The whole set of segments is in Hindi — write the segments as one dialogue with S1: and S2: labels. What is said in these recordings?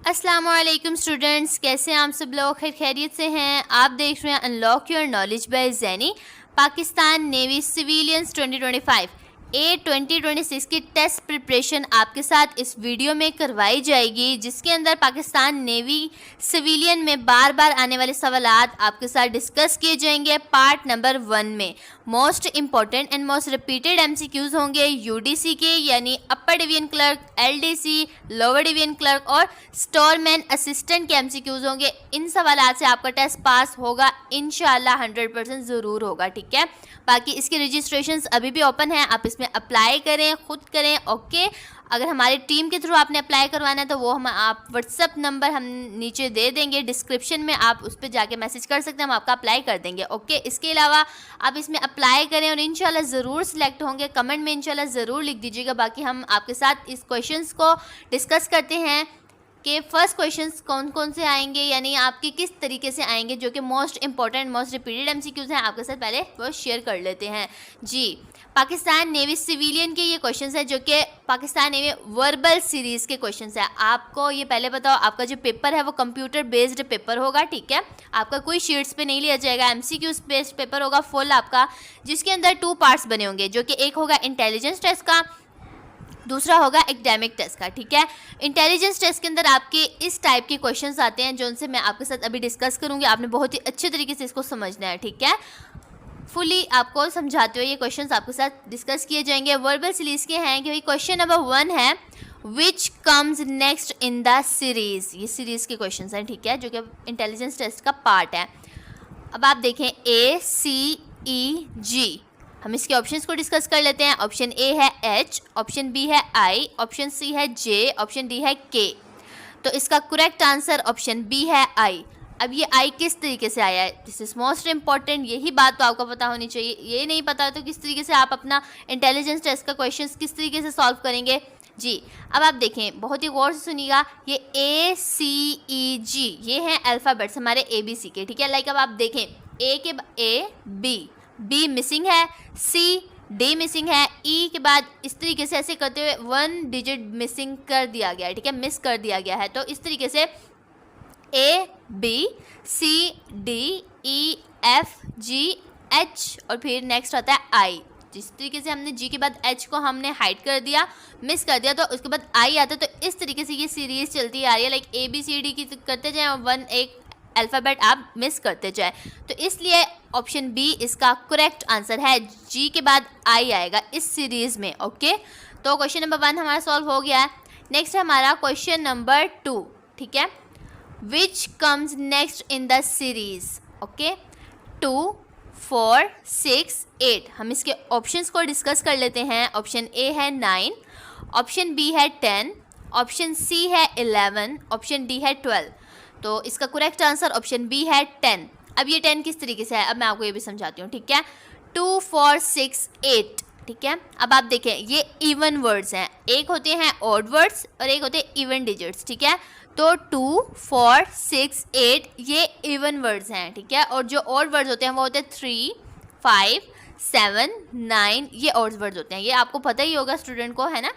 S1: अस्सलाम वालेकुम स्टूडेंट्स, कैसे हैं आप सब लोग? खैरियत से हैं? आप देख रहे हैं unlock your knowledge by Zaini. Pakistan navy civilians 2025 2026 की टेस्ट प्रिपरेशन आपके साथ इस वीडियो में करवाई जाएगी, जिसके अंदर पाकिस्तान नेवी सिविलियन में बार बार आने वाले सवालात आपके साथ डिस्कस किए जाएंगे। पार्ट नंबर 1 में most important and most repeated MCQs होंगे यूडीसी के, यानी upper division clerk, LDC, lower division clerk और स्टोरमैन असिस्टेंट के एमसीक्यूज होंगे। इन सवालात से आपका टेस्ट पास होगा इंशाल्लाह, 100% ज़रूर होगा। ठीक है, बाकी इसकी रजिस्ट्रेशंस अभी भी ओपन है, आप इसमें अप्लाई करें, खुद करें। ओके, अगर हमारी टीम के थ्रू आपने अप्लाई करवाना है तो वो हम आप व्हाट्सअप नंबर हम नीचे दे देंगे डिस्क्रिप्शन में, आप उस पर जाके मैसेज कर सकते हैं, हम आपका अप्लाई कर देंगे। ओके, इसके अलावा आप इसमें अप्लाई करें और इंशाल्लाह ज़रूर सिलेक्ट होंगे। कमेंट में इंशाल्लाह ज़रूर लिख दीजिएगा। बाकी हम आपके साथ इस क्वेश्चंस को डिस्कस करते हैं कि फर्स्ट क्वेश्चंस कौन कौन से आएंगे, यानी आपके किस तरीके से आएंगे, जो कि most important most repeated MCQs हैं। आपके साथ पहले वो शेयर कर लेते हैं जी। पाकिस्तान नेवी सिविलियन के ये क्वेश्चंस है, जो कि पाकिस्तान नेवी वर्बल सीरीज़ के क्वेश्चंस है। आपको ये पहले बताओ, आपका जो पेपर है वो कंप्यूटर बेस्ड पेपर होगा। ठीक है, आपका कोई शीट्स पे नहीं लिया जाएगा, एमसीक्यूज बेस्ड पेपर होगा फुल आपका, जिसके अंदर 2 पार्ट्स बने होंगे, जो कि एक होगा इंटेलिजेंस टेस्ट का, दूसरा होगा एकेडमिक टेस्ट का। ठीक है, इंटेलिजेंस टेस्ट के अंदर आपके इस टाइप के क्वेश्चंस आते हैं, जो उनसे मैं आपके साथ अभी डिस्कस करूंगी। आपने बहुत ही अच्छे तरीके से इसको समझना है। ठीक है, फुली आपको समझाते हुए ये क्वेश्चंस आपके साथ डिस्कस किए जाएंगे। वर्बल सीरीज के हैं कि भाई क्वेश्चन नंबर 1 है, which comes next in the series. ये सीरीज के क्वेश्चन हैं। ठीक है, जो कि इंटेलिजेंस टेस्ट का पार्ट है। अब आप देखें ACEG, हम इसके ऑप्शंस को डिस्कस कर लेते हैं। ऑप्शन ए है H, ऑप्शन बी है I, ऑप्शन सी है J, ऑप्शन डी है K। तो इसका करेक्ट आंसर ऑप्शन बी है I। अब ये I किस तरीके से आया है, दिस इज मोस्ट इंपॉर्टेंट, यही बात तो आपको पता होनी चाहिए। ये नहीं पता तो किस तरीके से आप अपना इंटेलिजेंस टेस्ट का क्वेश्चन किस तरीके से सॉल्व करेंगे जी। अब आप देखें, बहुत ही गौर से सुनिएगा, ये ACEG ये हैं अल्फ़ाबेट्स हमारे ABC के। ठीक है, लाइक अब आप देखें A के B मिसिंग है, C D मिसिंग है, E के बाद इस तरीके से ऐसे करते हुए 1 डिजिट मिसिंग कर दिया गया है। ठीक है, मिस कर दिया गया है। तो इस तरीके से A B C D E F G H और फिर नेक्स्ट आता है I। जिस तरीके से हमने G के बाद H को हमने हाइड कर दिया, मिस कर दिया, तो उसके बाद I आता है। तो इस तरीके से ये सीरीज चलती आ रही है, लाइक ABCD की करते जाएं और एक अल्फ़ाबेट आप मिस करते जाए। तो इसलिए ऑप्शन बी इसका करेक्ट आंसर है। जी के बाद आई आएगा इस सीरीज़ में। ओके, तो क्वेश्चन नंबर 1 हमारा सॉल्व हो गया है। नेक्स्ट है हमारा क्वेश्चन नंबर 2। ठीक है, which comes next in the series. Okay, 2 4 6 8, हम इसके ऑप्शंस को डिस्कस कर लेते हैं। ऑप्शन ए है 9, ऑप्शन बी है 10, ऑप्शन सी है 11, ऑप्शन डी है 12। तो इसका करेक्ट आंसर ऑप्शन बी है 10। अब ये 10 किस तरीके से है, अब मैं आपको ये भी समझाती हूँ। ठीक है, 2 4 6 8। ठीक है, अब आप देखें ये इवन वर्ड्स हैं, एक होते हैं ऑड वर्ड्स और एक होते हैं इवन डिजिट्स। ठीक है, तो 2 4 6 8 ये इवन वर्ड्स हैं। ठीक है, और जो ऑड वर्ड्स होते हैं वो होते हैं 3 5 7 9, ये ऑड वर्ड्स होते हैं। ये आपको पता ही होगा स्टूडेंट को, है ना,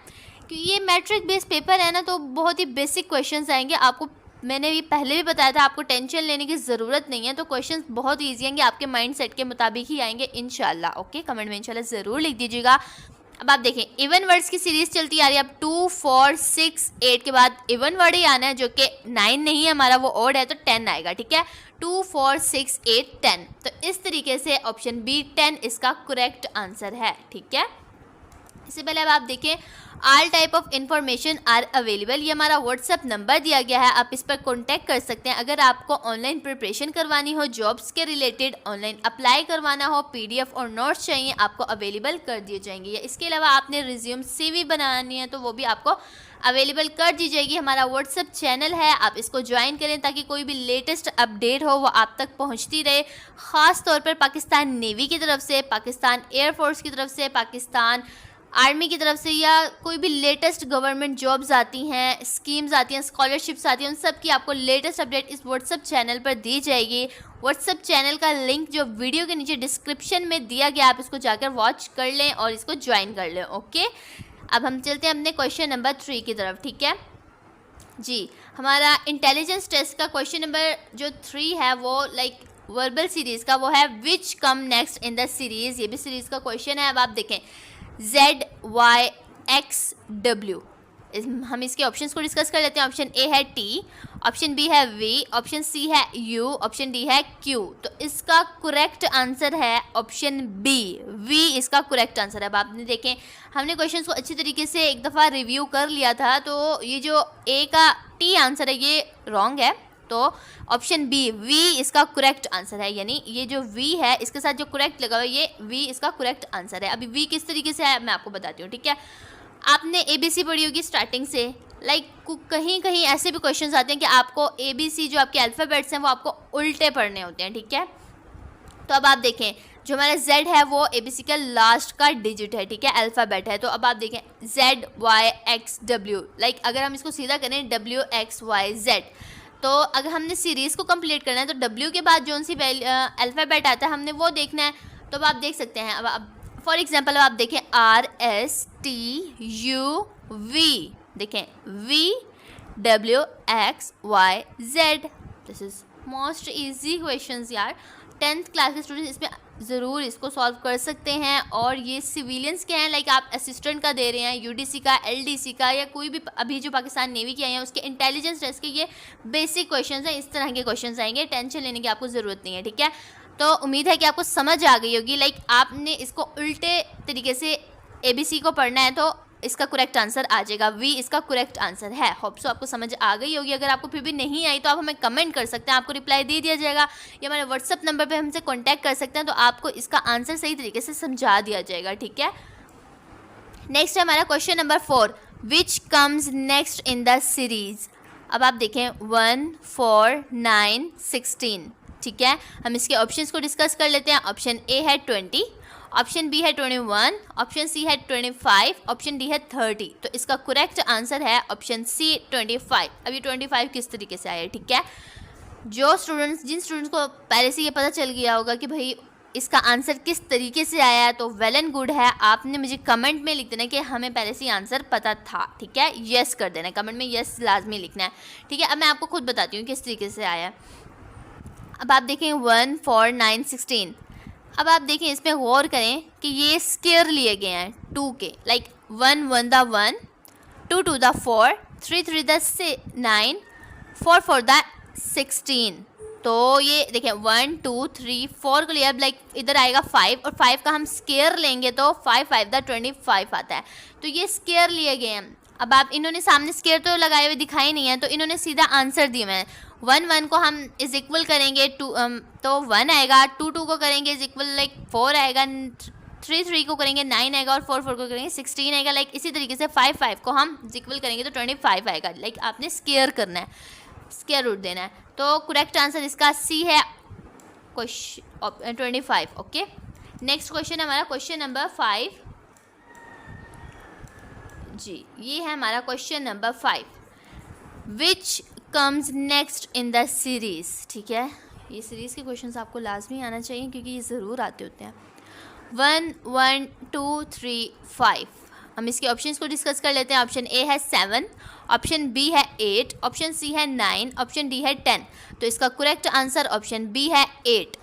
S1: कि ये मैट्रिक बेस्ड पेपर है ना, तो बहुत ही बेसिक क्वेश्चंस आएंगे। आपको मैंने भी पहले भी बताया था, आपको टेंशन लेने की ज़रूरत नहीं है। तो क्वेश्चंस बहुत ईजी आएंगे, आपके माइंड सेट के मुताबिक ही आएंगे इंशाल्लाह। ओके, कमेंट में इंशाल्लाह ज़रूर लिख दीजिएगा। अब आप देखें इवन वर्ड्स की सीरीज़ चलती आ रही है। अब 2 4 6 8 के बाद इवन वर्ड ही आना है, जो कि 9 नहीं है हमारा, वो ऑड है, तो 10 आएगा। ठीक है, 2 4 6 8 10। तो इस तरीके से ऑप्शन बी 10 इसका करेक्ट आंसर है। ठीक है, इससे पहले अब आप देखें all type of information are available, ये हमारा व्हाट्सअप नंबर दिया गया है, आप इस पर कांटेक्ट कर सकते हैं। अगर आपको ऑनलाइन प्रिपरेशन करवानी हो, जॉब्स के रिलेटेड ऑनलाइन अप्लाई करवाना हो, PDF और नोट्स चाहिए, आपको अवेलेबल कर दिए जाएंगे। या इसके अलावा आपने रिज्यूम CV बनानी है तो वो भी आपको अवेलेबल कर दी जाएगी। हमारा व्हाट्सअप चैनल है, आप इसको ज्वाइन करें ताकि कोई भी लेटेस्ट अपडेट हो वो आप तक पहुंचती रहे। ख़ास तौर पर पाकिस्तान नेवी की तरफ से, पाकिस्तान एयरफोर्स की तरफ से, पाकिस्तान आर्मी की तरफ से, या कोई भी लेटेस्ट गवर्नमेंट जॉब्स आती हैं, स्कीम्स आती हैं, स्कॉलरशिप्स आती हैं, उन सब की आपको लेटेस्ट अपडेट इस व्हाट्सअप चैनल पर दी जाएगी। व्हाट्सअप चैनल का लिंक जो वीडियो के नीचे डिस्क्रिप्शन में दिया गया, आप इसको जाकर वॉच कर लें और इसको ज्वाइन कर लें। ओके, अब हम चलते हैं अपने क्वेश्चन नंबर 3 की तरफ। ठीक है, जी, हमारा इंटेलिजेंस टेस्ट का क्वेश्चन नंबर जो 3 है वो लाइक वर्बल सीरीज़ का वो है which come next in the series. ये भी सीरीज़ का क्वेश्चन है। अब आप देखें ZYXW, हम इसके ऑप्शंस को डिस्कस कर लेते हैं। ऑप्शन ए है T, ऑप्शन बी है V, ऑप्शन सी है U, ऑप्शन डी है Q। तो इसका करेक्ट आंसर है ऑप्शन बी, V इसका करेक्ट आंसर है। अब आपने देखें हमने क्वेश्चंस को अच्छी तरीके से एक दफ़ा रिव्यू कर लिया था, तो ये जो ए का T आंसर है ये रॉन्ग है, तो ऑप्शन बी V इसका करेक्ट आंसर है। यानी ये जो V है इसके साथ जो करेक्ट लगा हुआ है ये V इसका करेक्ट आंसर है। अभी V किस तरीके से है मैं आपको बताती हूँ, ठीक है। आपने ABC पढ़ी होगी स्टार्टिंग से, लाइक कहीं कहीं ऐसे भी क्वेश्चंस आते हैं कि आपको ABC जो आपके अल्फ़ाबेट्स हैं वो आपको उल्टे पढ़ने होते हैं, ठीक है। तो अब आप देखें जो हमारा Z है वो ABC का लास्ट का डिजिट है, ठीक है, अल्फ़ाबेट है। तो अब आप देखें ZYXW, लाइक अगर हम इसको सीधा करें WXYZ, तो अगर हमने सीरीज़ को कंप्लीट करना है तो W के बाद जो सी अल्फ़ाबेट आता है हमने वो देखना है। तो अब आप देख सकते हैं, अब फॉर एग्जांपल अब आप देखें RSTUV, देखें VWXYZ। This is most easy questions यार। 10th क्लास के स्टूडेंट्स इसमें ज़रूर इसको सॉल्व कर सकते हैं। और ये सिविलियंस के हैं, लाइक आप असिस्टेंट का दे रहे हैं, UDC का, LDC का, या कोई भी अभी जो पाकिस्तान नेवी के आए हैं उसके इंटेलिजेंस टेस्ट के ये बेसिक क्वेश्चंस हैं। इस तरह के क्वेश्चंस आएंगे, टेंशन लेने की आपको ज़रूरत नहीं है, ठीक है। तो उम्मीद है कि आपको समझ आ गई होगी। लाइक आपने इसको उल्टे तरीके से ABC को पढ़ना है तो इसका करेक्ट आंसर आ जाएगा, V इसका करेक्ट आंसर है। होप सो आपको समझ आ गई होगी। अगर आपको फिर भी नहीं आई तो आप हमें कमेंट कर सकते हैं, आपको रिप्लाई दे दिया जाएगा, या हमारे WhatsApp नंबर पे हमसे कांटेक्ट कर सकते हैं, तो आपको इसका आंसर सही तरीके से समझा दिया जाएगा, ठीक है। नेक्स्ट है हमारा question number 4, which comes next in the series. अब आप देखें 1, 4, 9, 16, ठीक है। हम इसके ऑप्शंस को डिस्कस कर लेते हैं। ऑप्शन ए है 20, ऑप्शन बी है 21, ऑप्शन सी है 25, ऑप्शन डी है 30। तो इसका करेक्ट आंसर है ऑप्शन सी 25। अभी 25 किस तरीके से आया है, ठीक है। जिन स्टूडेंट्स को पहले से ये पता चल गया होगा कि भाई इसका आंसर किस तरीके से आया है तो वेल एंड गुड है। आपने मुझे कमेंट में लिख देना कि हमें पहले से आंसर पता था, ठीक है। यस कर देना, कमेंट में यस लाजमी लिखना है, ठीक है। अब मैं आपको खुद बताती हूँ किस तरीके से आया है। अब आप देखें 1, 4, 9, 16। अब आप देखें इसमें गौर करें कि ये स्केयर लिए गए हैं 2 के, like 1, 1 the 1, 2, 2 the 4, 3, 3 the 9, 4, 4 the 16। तो ये देखें 1, 2, 3, 4 को लिया, लाइक इधर आएगा 5 और 5 का हम स्केयर लेंगे तो 5, 5 द 25 आता है। तो ये स्केयर लिए गए हैं। अब आप इन्होंने सामने स्केयर तो लगाए हुए दिखाई नहीं है, तो इन्होंने सीधा आंसर दिए हैं। 1, 1 को हम इज इक्वल करेंगे 2 तो 1 आएगा, 2, 2 को करेंगे इज इक्वल लाइक 4 आएगा, 3, 3 को करेंगे 9 आएगा, और 4, 4 को करेंगे 16 आएगा। लाइक इसी तरीके से 5, 5 को हम इज इक्वल करेंगे तो 25 आएगा। लाइक आपने स्केयर करना है, स्केयर रूट देना है। तो करेक्ट आंसर इसका सी है, क्वेश्चन 25, ओके। नेक्स्ट क्वेश्चन हमारा क्वेश्चन नंबर 5 जी, ये है हमारा question number 5, which comes next in the series, ठीक है। ये सीरीज़ के क्वेश्चंस आपको लाजमी आना चाहिए क्योंकि ये ज़रूर आते होते हैं। 1, 1, 2, 3, 5। हम इसके ऑप्शंस को डिस्कस कर लेते हैं। ऑप्शन ए है 7, ऑप्शन बी है 8, ऑप्शन सी है 9, ऑप्शन डी है 10। तो इसका करेक्ट आंसर ऑप्शन बी है 8।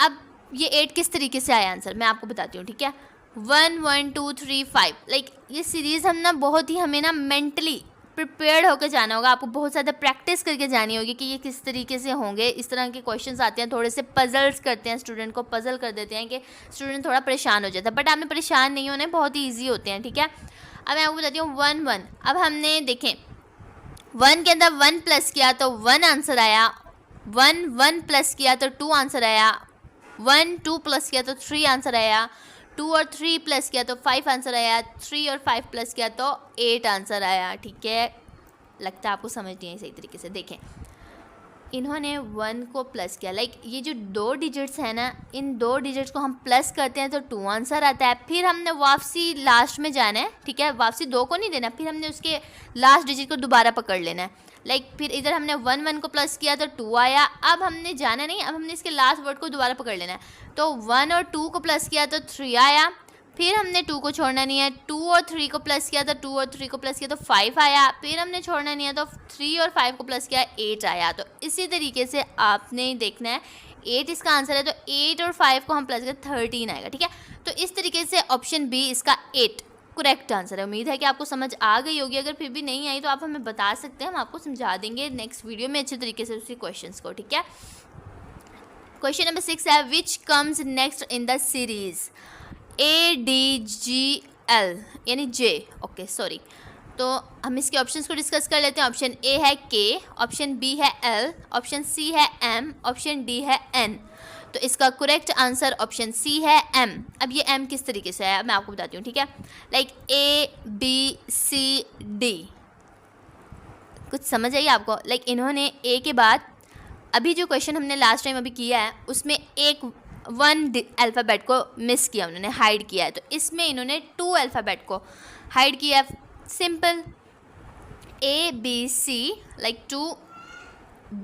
S1: अब ये 8 किस तरीके से आया आंसर मैं आपको बताती हूँ, ठीक है। 1, 1, 2, 3, 5, लाइक ये सीरीज़ हम ना बहुत ही हमें ना मेंटली प्रिपेयर्ड होकर जाना होगा। आपको बहुत ज़्यादा प्रैक्टिस करके जानी होगी कि ये किस तरीके से होंगे। इस तरह के क्वेश्चंस आते हैं, थोड़े से पजल्स करते हैं, स्टूडेंट को पजल कर देते हैं कि स्टूडेंट थोड़ा परेशान हो जाता है, बट आपने परेशान नहीं होना है, बहुत ही ईजी होते हैं, ठीक है। अब मैं आपको बताती हूँ 1, 1। अब हमने देखें 1 के अंदर 1 प्लस किया तो 1 आंसर आया, 1, 1 प्लस किया तो 2 आंसर आया, 1, 2 प्लस किया तो 3 आंसर आया, 2 और 3 प्लस किया तो 5 आंसर आया, 3 और 5 प्लस किया तो 8 आंसर आया, ठीक है। लगता है आपको समझ नहीं है सही तरीके से। देखें इन्होंने 1 को प्लस किया, लाइक ये जो 2 डिजिट्स हैं ना, इन 2 डिजिट्स को हम प्लस करते हैं तो 2 आंसर आता है। फिर हमने वापसी लास्ट में जाना है, ठीक है, वापसी 2 को नहीं देना, फिर हमने उसके लास्ट डिजिट को दोबारा पकड़ लेना है। लाइक फिर इधर हमने 1, 1 को प्लस किया तो 2 आया। अब हमने जाना नहीं, अब हमने इसके लास्ट वर्ड को दोबारा पकड़ लेना है। तो 1 और 2 को प्लस किया तो 3 आया, फिर हमने 2 को छोड़ना नहीं है, 2 और 3 को प्लस किया तो 2 और 3 को प्लस किया तो 5 आया, फिर हमने छोड़ना नहीं है तो 3 और 5 को प्लस किया 8 आया। तो इसी तरीके से आपने देखना है 8 इसका आंसर है, तो 8 और 5 को हम प्लस करें 13 आएगा, ठीक है। तो इस तरीके से ऑप्शन बी इसका 8 करेक्ट आंसर है। उम्मीद है कि आपको समझ आ गई होगी, अगर फिर भी नहीं आई तो आप हमें बता सकते हैं, हम आपको समझा देंगे नेक्स्ट वीडियो में अच्छे तरीके से उसी क्वेश्चन को, ठीक है। क्वेश्चन नंबर 6 है which comes next in the series ADGL यानी J, ओके सॉरी। तो हम इसके ऑप्शंस को डिस्कस कर लेते हैं। ऑप्शन ए है K, ऑप्शन बी है L, ऑप्शन सी है M, ऑप्शन डी है N। तो इसका करेक्ट आंसर ऑप्शन सी है M। अब ये M किस तरीके से है मैं आपको बताती हूँ, ठीक है। लाइक ABCD, कुछ समझ आई आपको? लाइक इन्होंने A के बाद अभी जो क्वेश्चन हमने लास्ट टाइम अभी किया है उसमें वन अल्फ़ाबेट को मिस किया, उन्होंने हाइड किया है। तो इसमें इन्होंने 2 अल्फ़ाबेट को हाइड किया है। सिंपल ABC, लाइक 2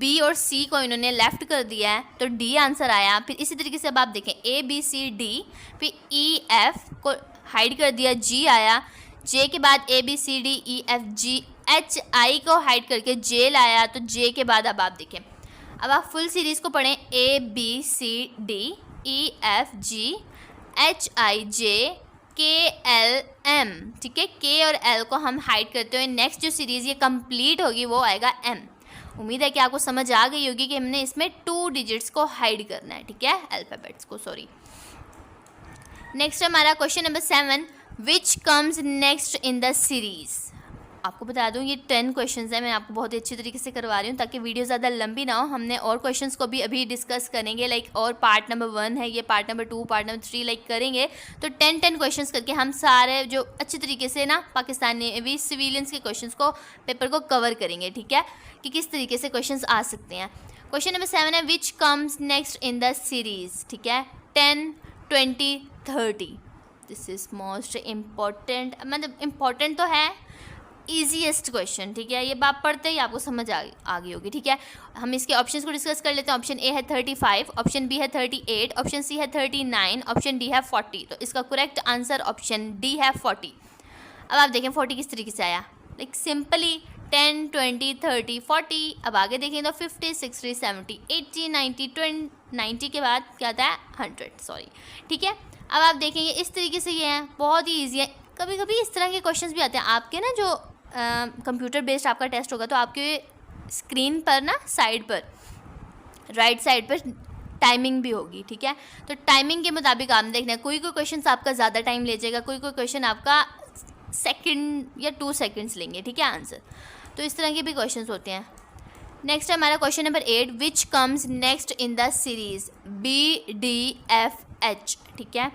S1: B और C को इन्होंने लेफ़्ट कर दिया है, तो D आंसर आया। फिर इसी तरीके से अब आप देखें ABCD, फिर EF को हाइड कर दिया, G आया। J के बाद ABCDEFGH, I को हाइड करके J लाया, तो J के बाद अब आप देखें, अब आप फुल सीरीज़ को पढ़ें ABCDEFGHIJKLM, ठीक है। K और L को हम हाइड करते हुए नेक्स्ट जो सीरीज़ ये कंप्लीट होगी वो आएगा M। उम्मीद है कि आपको समझ आ गई होगी कि हमने इसमें 2 डिजिट्स को हाइड करना है, ठीक है, अल्फ़ाबेट्स को, सॉरी। नेक्स्ट हमारा question number 7 which comes next in the series. आपको बता दूं ये 10 क्वेश्चंस हैं, मैं आपको बहुत ही अच्छी तरीके से करवा रही हूँ ताकि वीडियो ज़्यादा लंबी ना हो। हमने और क्वेश्चंस को भी अभी डिस्कस करेंगे, लाइक और पार्ट नंबर 1 है ये, part number 2, part number 3 like करेंगे। तो 10 क्वेश्चंस करके हम सारे जो अच्छी तरीके से ना पाकिस्तानी नेवी सिविलियंस के क्वेश्चंस को पेपर को कवर करेंगे, ठीक है, कि किस तरीके से क्वेश्चंस आ सकते हैं। क्वेश्चन नंबर 7 है which comes next in the series, ठीक है। 10, 20, 30, दिस इज़ मोस्ट इम्पॉर्टेंट, मतलब इम्पॉर्टेंट तो है, ईजीएस्ट क्वेश्चन, ठीक है। ये बात पढ़ते ही आपको समझ आ गई होगी, ठीक है। हम इसके ऑप्शंस को डिस्कस कर लेते हैं। ऑप्शन ए है 35, ऑप्शन बी है 38, ऑप्शन सी है 39, ऑप्शन डी है 40। तो इसका करेक्ट आंसर ऑप्शन डी है 40। अब आप देखें 40 किस तरीके से आया, लाइक सिंपली 10, 20, 30, 40। अब आगे देखें तो 50, 60, 70, 80, 90, 90 के बाद क्या आता है 100, सॉरी, ठीक है। अब आप देखेंगे इस तरीके से ये हैं, बहुत ही ईजी है। कभी कभी इस तरह के क्वेश्चंस भी आते हैं आपके ना, जो कंप्यूटर बेस्ड आपका टेस्ट होगा तो आपके स्क्रीन पर ना साइड पर, राइट साइड पर टाइमिंग भी होगी, ठीक है। तो टाइमिंग के मुताबिक आप देखना है, कोई क्वेश्चन आपका ज़्यादा टाइम ले जाएगा, कोई क्वेश्चन आपका सेकंड या 2 सेकंड्स लेंगे, ठीक है, आंसर। तो इस तरह के भी क्वेश्चंस होते हैं। नेक्स्ट है हमारा question number 8 which comes next in the series BDFH, ठीक है।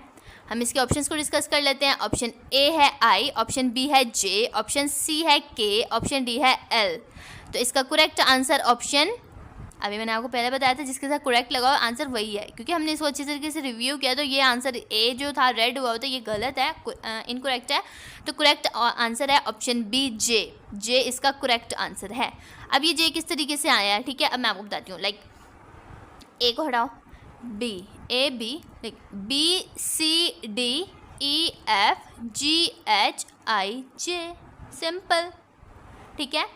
S1: हम इसके ऑप्शंस को डिस्कस कर लेते हैं। ऑप्शन ए है I, ऑप्शन बी है J, ऑप्शन सी है K, ऑप्शन डी है L। तो इसका करेक्ट आंसर ऑप्शन, अभी मैंने आपको पहले बताया था जिसके साथ करेक्ट लगाओ आंसर वही है, क्योंकि हमने इसको अच्छी तरीके से रिव्यू किया। तो ये आंसर ए जो था रेड हुआ होता है ये गलत है, इनकरेक्ट है। तो करेक्ट आंसर है ऑप्शन बी J इसका करेक्ट आंसर है। अब ये J किस तरीके से आया है, ठीक है, अब मैं आपको बताती हूँ। लाइक ए को हटाओ, B A B, like BCDEFGHIJ, simple, ठीक है।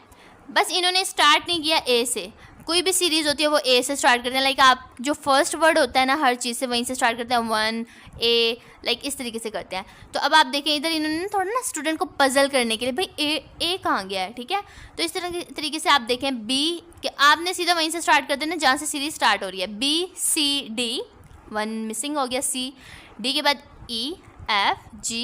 S1: बस इन्होंने स्टार्ट नहीं किया ए से, कोई भी सीरीज़ होती है वो ए से स्टार्ट करते हैं। लाइक आप जो फर्स्ट वर्ड होता है ना हर चीज़ से वहीं से स्टार्ट करते हैं, 1 A, लाइक इस तरीके से करते हैं। तो अब आप देखें इधर इन्होंने थोड़ा ना स्टूडेंट को पजल करने के लिए, भाई ए कहाँ गया है, ठीक है। तो इस तरह तरीके से आप देखें बी कि आपने सीधा वहीं से स्टार्ट कर देना जहाँ से सीरीज़ स्टार्ट हो रही है। BCD, 1 मिसिंग हो गया, C, D के बाद EFGHIJ,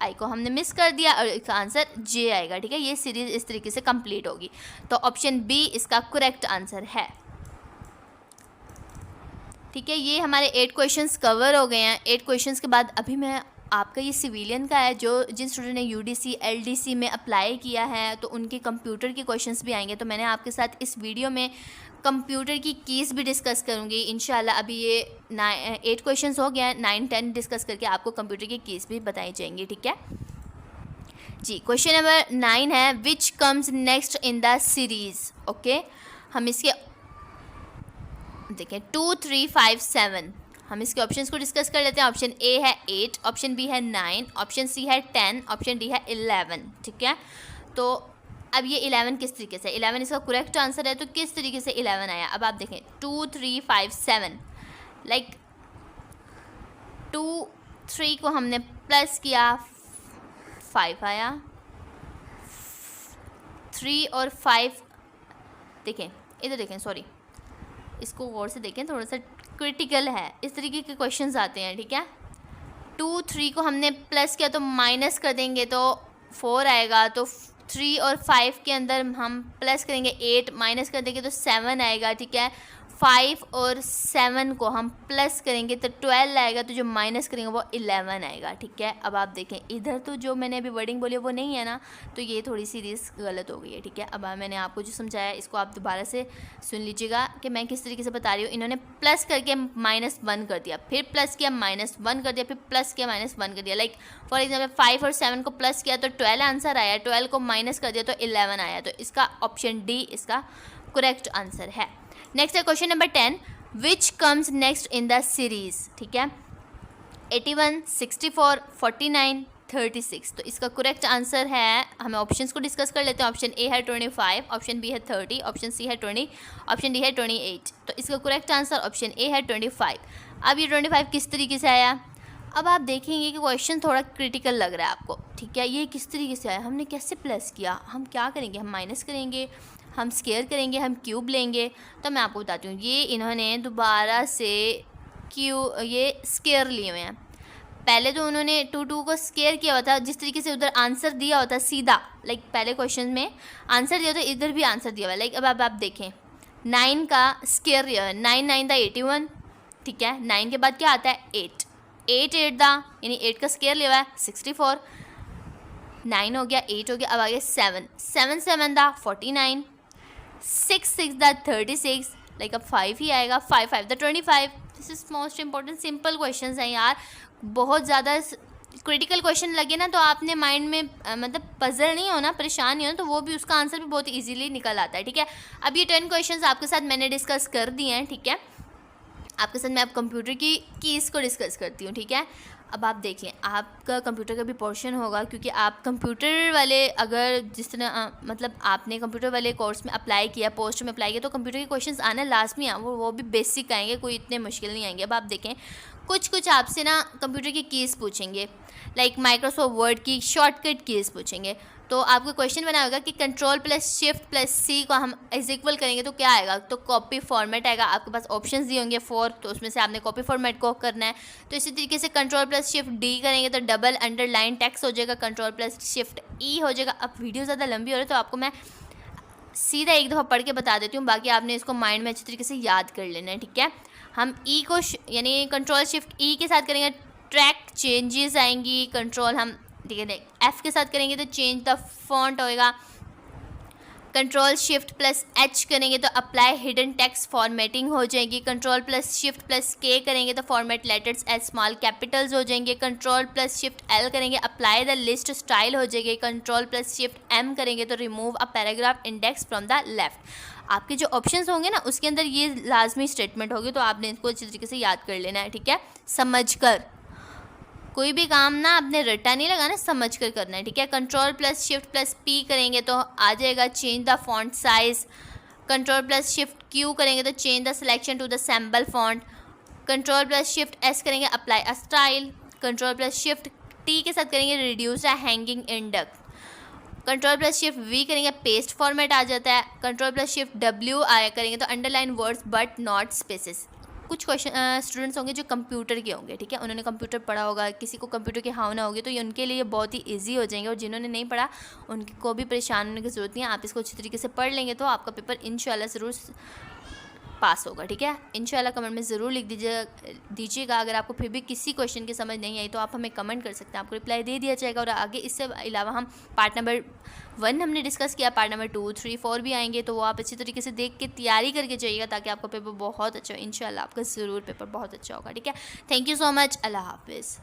S1: I को हमने मिस कर दिया और इसका आंसर J आएगा, ठीक है। ये सीरीज़ इस तरीके से कंप्लीट होगी। तो ऑप्शन बी इसका करेक्ट आंसर है, ठीक है। ये हमारे 8 क्वेश्चंस कवर हो गए हैं। 8 क्वेश्चंस के बाद अभी मैं आपका ये सिविलियन का है, जो जिन स्टूडेंट ने UDC LDC में अप्लाई किया है तो उनके कंप्यूटर के क्वेश्चंस भी आएंगे। तो मैंने आपके साथ इस वीडियो में कंप्यूटर की कीज़ भी डिस्कस करूंगी इंशाल्लाह। अभी ये 8 क्वेश्चंस हो गया है, 9, 10 डिस्कस करके आपको कंप्यूटर की कीज़ भी बताई जाएंगी, ठीक है जी। क्वेश्चन नंबर 9 है which comes next in the series, okay. हम इसके देखें 2, 3, 5, 7, हम इसके ऑप्शंस को डिस्कस कर लेते हैं। ऑप्शन ए है 8, ऑप्शन बी है 9, ऑप्शन सी है 10, ऑप्शन डी है 11। ठीक है, तो अब ये 11 किस तरीके से, 11 इसका करेक्ट आंसर है, तो किस तरीके से 11 आया। अब आप देखें 2 3 5 7, लाइक 2 3 को हमने प्लस किया 5 आया, 3 और 5 देखें, इधर देखें, सॉरी इसको गौर से देखें, थोड़ा सा क्रिटिकल है, इस तरीके के क्वेश्चंस आते हैं। ठीक है, 2 3 को हमने प्लस किया तो माइनस कर देंगे तो 4 आएगा, तो 3 और 5 के अंदर हम प्लस करेंगे 8, माइनस कर देंगे तो 7 आएगा। ठीक है, 5 और 7 को हम प्लस करेंगे तो 12 आएगा, तो जो माइनस करेंगे वो 11 आएगा। ठीक है, अब आप देखें इधर तो जो मैंने अभी वर्डिंग बोली वो नहीं है ना, तो ये थोड़ी सी रीस गलत हो गई है। ठीक है, अब मैंने आपको जो समझाया इसको आप दोबारा से सुन लीजिएगा कि मैं किस तरीके से बता रही हूँ। इन्होंने प्लस करके -1 कर दिया, फिर प्लस किया -1 कर दिया, फिर प्लस किया -1 कर दिया। लाइक फॉर एग्जाम्पल 5 और 7 को प्लस किया तो 12 आंसर आया, 12 को माइनस कर दिया तो 11 आया, तो इसका ऑप्शन डी इसका करेक्ट आंसर है। नेक्स्ट है question number 10, which comes next in the series. ठीक है, 81, 64, 49, 36, तो इसका करेक्ट आंसर है, हमें ऑप्शंस को डिस्कस कर लेते हैं। ऑप्शन ए है 25, ऑप्शन बी है 30, ऑप्शन सी है 20, ऑप्शन डी है 28, तो इसका करेक्ट आंसर ऑप्शन ए है 25। अब ये 25 किस तरीके से आया, अब आप देखेंगे कि क्वेश्चन थोड़ा क्रिटिकल लग रहा है आपको। ठीक है, ये किस तरीके से आया, हमने कैसे प्लस किया, हम क्या करेंगे, हम माइनस करेंगे, हम स्केयर करेंगे, हम क्यूब लेंगे। तो मैं आपको बताती हूँ, ये इन्होंने दोबारा से ये स्केयर लिए हुए हैं। पहले तो उन्होंने 2 को स्केयर किया हुआ था, जिस तरीके से उधर आंसर दिया होता सीधा, लाइक पहले क्वेश्चन में आंसर दिया था, इधर भी आंसर दिया हुआ है। लाइक अब आप देखें 9 का स्केयर लिया है, 9 9 था 81। ठीक है, 9 के बाद क्या आता है 8, 8 8 था, यानी 8 का स्केयर लिया हुआ है 64, 9 हो गया, 8 हो गया, अब आ गया 7, 7 7 था 49, 6 6 था 36, लाइक अब 5 ही आएगा, 5 5 था 25। This is most important, simple question हैं यार, बहुत ज़्यादा क्रिटिकल क्वेश्चन लगे ना तो आपने माइंड में मतलब पजल नहीं होना, परेशान नहीं होना, तो वो भी उसका आंसर भी बहुत इजीली निकल आता है। ठीक है, अब ये 10 क्वेश्चंस आपके साथ मैंने डिस्कस कर दिए हैं। ठीक है, आपके साथ मैं अब कंप्यूटर की कीज़ को डिस्कस करती हूँ। ठीक है, अब आप देखिए आपका कंप्यूटर का भी पोर्शन होगा, क्योंकि आप कंप्यूटर वाले अगर जिस तरह मतलब आपने कंप्यूटर वाले कोर्स में अप्लाई किया, पोस्ट में अप्लाई किया, तो कंप्यूटर के क्वेश्चंस आना लाजमी है, वो भी बेसिक आएंगे, कोई इतने मुश्किल नहीं आएंगे। अब आप देखें कुछ आपसे ना कंप्यूटर की कीज़ पूछेंगे, लाइक माइक्रोसॉफ्ट वर्ड की शॉर्टकट कीज़ पूछेंगे, तो आपको क्वेश्चन बना होगा कि Ctrl+Shift+C को हम इज इक्वल करेंगे तो क्या आएगा, तो कॉपी फॉर्मेट आएगा। आपके पास ऑप्शंस दिए होंगे 4, तो उसमें से आपने कॉपी फॉर्मेट को करना है। तो इसी तरीके से Ctrl+Shift+D करेंगे तो डबल अंडरलाइन टेक्स्ट हो जाएगा, Ctrl+Shift+E हो जाएगा। अब वीडियो ज़्यादा लंबी हो रही है तो आपको मैं सीधा एक दफ़ा पढ़ के बता देती हूँ, बाकी आपने इसको माइंड में अच्छी तरीके से याद कर लेना है। ठीक है, हम ई को यानी Ctrl+Shift+E के साथ करेंगे, ट्रैक चेंजेस आएंगी, कंट्रोल हम ठीक है F के साथ करेंगे तो चेंज द फॉन्ट होएगा, Ctrl+Shift+H करेंगे तो अप्लाई हिडन टेक्स्ट फॉर्मेटिंग हो जाएगी, Ctrl+Shift+K करेंगे तो format letters as small capitals हो जाएंगे, Ctrl+Shift+L करेंगे अप्लाई द लिस्ट स्टाइल हो जाएगी, Ctrl+Shift+M करेंगे तो remove a paragraph index from the left. आपके जो ऑप्शंस होंगे ना उसके अंदर ये लाजमी स्टेटमेंट होगी, तो आपने इसको अच्छी तरीके से याद कर लेना है। ठीक है, समझ कर, कोई भी काम ना आपने रट्टा नहीं लगाना, समझ कर करना है। ठीक है, Ctrl+Shift+P करेंगे तो आ जाएगा change the font size, Ctrl+Shift+Q करेंगे तो change the selection to the sample font, Ctrl+Shift+S करेंगे अप्लाई अ स्टाइल, Ctrl+Shift+T के साथ करेंगे reduce a hanging index, Ctrl+Shift+V करेंगे पेस्ट फॉर्मेट आ जाता है, Ctrl+Shift+W आया करेंगे तो underline words but not spaces. कुछ क्वेश्चन स्टूडेंट्स होंगे जो कंप्यूटर के होंगे, ठीक है, उन्होंने कंप्यूटर पढ़ा होगा, किसी को कंप्यूटर की हाव ना होगी, तो ये उनके लिए बहुत ही इजी हो जाएंगे, और जिन्होंने नहीं पढ़ा उनको भी परेशान होने की ज़रूरत नहीं है। आप इसको अच्छी तरीके से पढ़ लेंगे तो आपका पेपर इंशाल्लाह ज़रूर पास होगा। ठीक है, इंशाल्लाह कमेंट में ज़रूर लिख दीजिएगा। अगर आपको फिर भी किसी क्वेश्चन की समझ नहीं आई तो आप हमें कमेंट कर सकते हैं, आपको रिप्लाई दे दिया जाएगा। और आगे इससे अलावा हम पार्ट नंबर 1 हमने डिस्कस किया, पार्ट नंबर 2, 3, 4 भी आएंगे, तो वो आप अच्छी तरीके से देख के तैयारी करके जाइएगा ताकि आपका पेपर बहुत अच्छा हो। इंशाल्लाह आपका ज़रूर पेपर बहुत अच्छा होगा। ठीक है, थैंक यू सो मच, अल्लाह हाफिज़।